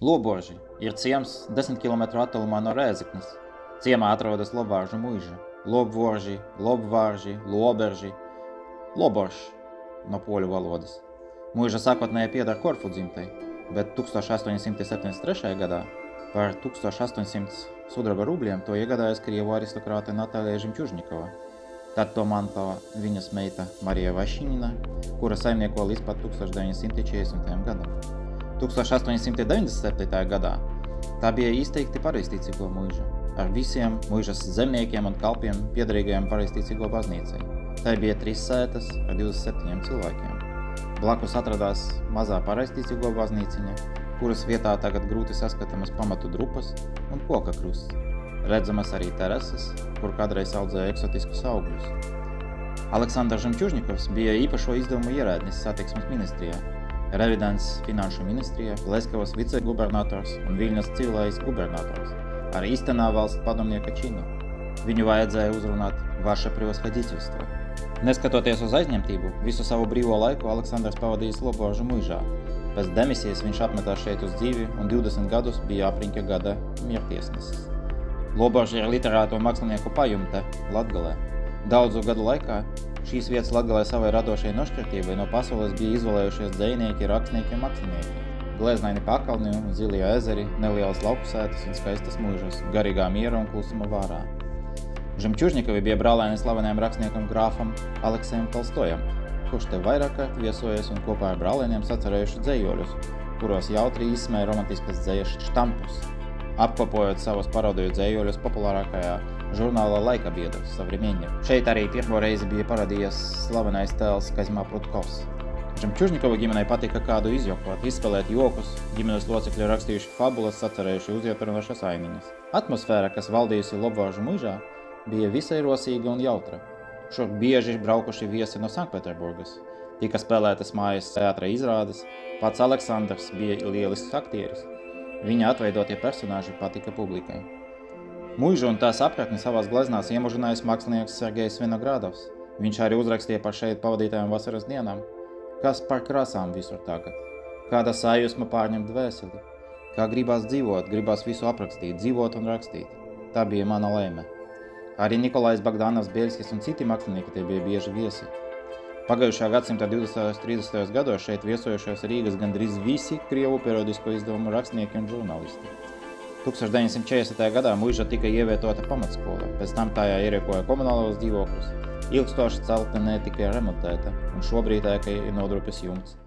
Loborži ir ciems 10 km attālumā no Rēzeknes. Ciemā atrodas Lobvāržu muiža, Lobvorži, Lobvārži, Loberži, Loboršs no poļu valodas. Muiža sākotnēji pieder Korfu dzimtai, bet 1873. gadā par 1800 sudraba rubļiem to iegādājas Krievu aristokrāte Natālija Žemčužņikova. Tad to mantava viņas meita Marija Vašinina, kura saimnieko līdz pat 1940. gadam. 1897. gadā tā bija izteikti pareizticīgo muiža, ar visiem muižas zemniekiem un kalpiem piederīgajiem pareizticīgo baznīcai. Tā bija 3 sētas ar 27 cilvēkiem. Blakus atradās mazā pareizticīgo baznīciņa, kuras vietā tagad grūti saskatāmas pamatu drupas un koka krusts. Redzamas arī terases, kur kādreiz audzēja eksotiskus augļus. Aleksandrs Žemčužņikovs bija īpašo izdevumu ierēdnis satiksmes ministrijā, Revidents finanšu ministrijā, Leskavas vicegubernators un Viļņas civilais gubernators ar īstenā valsts padomnieka činu. Viņu vajadzēja uzrunāt vaša prevoshoditeļstvo. Neskatoties uz aizņemtību, visu savu brīvo laiku Aleksandrs pavadījis Lobvāržu muižā. Pēc demisijas viņš apmetās šeit uz dzīvi un 20 gadus bija apriņķa gada miertiesnesis. Lobvārža ir literāto mākslinieku pajumte Latgalē. Daudzu gadu laikā šīs vietas Latgalē savai radošajai nošķirtībai no pasaules bija izvēlējušies dzejnieki, rakstnieki un mākslinieki. Glēznaini pakalni un zilie ezeri, nelielas laukusētas un skaistas muižas, garīgā miera un klusuma vārā. Žemčužņikovi bija brālēni slavenajam rakstniekam grāfam Aleksejam Tolstojam, kurš te vairāk kārt viesojies un kopā ar brālēniem sacerējuši dzejoļus, kuros jautri izsmēja romantiskas dzejas štampus, apkopojot savus parodiju dzejoļus populārākajā žurnālā Laika biedrs Savremenņa. Šeit arī pirmo reizi bija parādījies slavenais tēls Kazimā Prudkovs. Žemčužņikova ģimenei patika kādu izjokot, izspēlēt jokus, ģimenes locekļi rakstījuši fabulas, sacerējuši uzieturinošas ainiņas. Atmosfēra, kas valdījusi Lobvāržu muižā, bija visai rosīga un jautra. Šurp bieži braukuši viesi no Sanktpēterburgas. Tika spēlētas mājas teātra izrādes, pats Aleksandrs bija lielisks aktieris. Viņa atveidotie personāži patika publikai. Muižu un tās apkārtni savās gleznās iemužinājis mākslinieks Sergejs Vinogradovs. Viņš arī uzrakstīja par šeit pavadītajām vasaras dienām. Kas par krāsām visur tagad? Kāda sajūsma pārņem dvēseli? Kā gribās dzīvot, gribās visu aprakstīt, dzīvot un rakstīt. Tā bija mana laime. Arī Nikolais Bogdanovs Bieļskis un citi mākslinieki tie bija bieži viesi. Pagājušā gadsimta 20. un 30. gados šeit viesojušies Rīgas gandrīz visi Krievu periodisko izdevumu rakstnieki un žurnālisti. 1940. gadā muiža tika ievietota pamatskola, pēc tam tajā ierīkoja komunālos dzīvokļus. Ilgstoši celtne netika remontēta, un šobrīd ēkai ir nodrupis jumts.